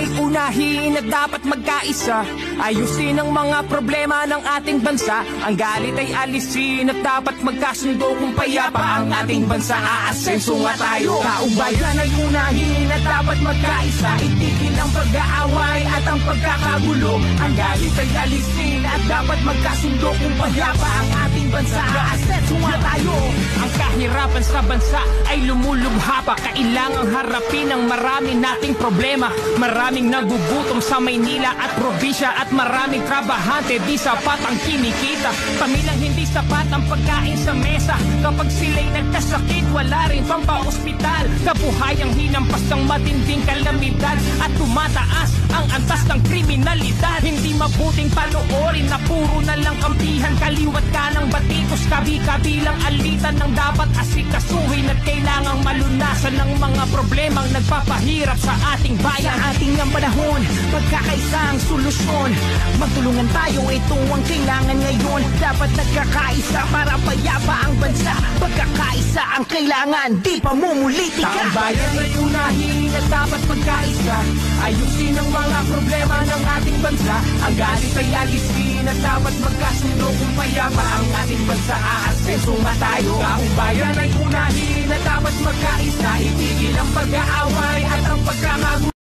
ay unahin at dapat magkaisa. Ayusin ang mga problema ng ating bansa. Ang galit ay alisin at dapat magkasundo. Kung payapa ang ating bansa, aasenso nga tayo. Kaumbayan ay unahin at dapat magkaisa. Itigil ang pag-aaway at ang pagkakagulo. Ang galit ay alisin at dapat magkasundo. Kung payapa ang ating bansa, aasenso nga tayo. Ang kahirapan sa bansa ay lumulubha pa. Kailangang harapin ang marami nating problema. Maraming nagugutom sa Maynila at probinsya at maraming trabahante di sapat ang kinikita. Pamilyang hindi sapat ang pagkain sa mesa. Kapag sila'y nagkasakit, wala rin pampaospital. Kabuhayang hinampas ng matinding kalamidad at tumataas ang antas ng kriminalidad. Hindi mabuting panoorin na puro na lang kampihan. Kaliwat ka ng batikos, kabi-kabilang alitan ng dapat asikasuhin at kailangang malunasan ng mga problemang nagpapahirap sa ating bayan. Sa ating ang panahon, pagkakaisa ang solusyon. Magtulungan tayo, ito ang kailangan ngayon. Dapat nagkakaisa para payapa ang bansa. Pagkakaisa ang kailangan, di pa mumulitika. Taong bayan ay unahin at dapat magkaisa. Ayusin ang mga problema ng ating bansa. Ang galit ay alisin at dapat magkasundo. Kung payapa ang ating bansa, aasenso nga tayo. Taong bayan ay unahin at dapat magkaisa. Itigil ang pag-aaway at ang pagkakagulo.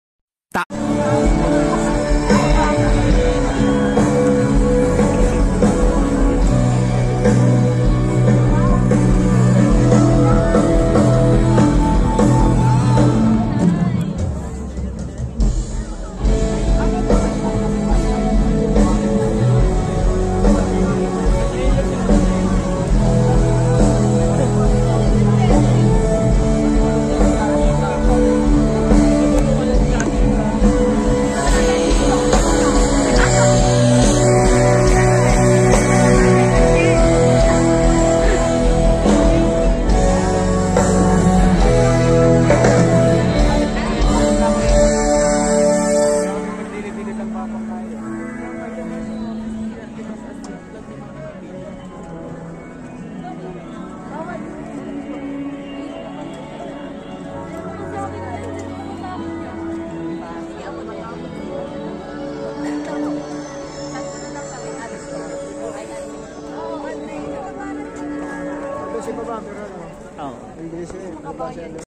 Si Baba, pero ano? Oo. Ang bilis eh.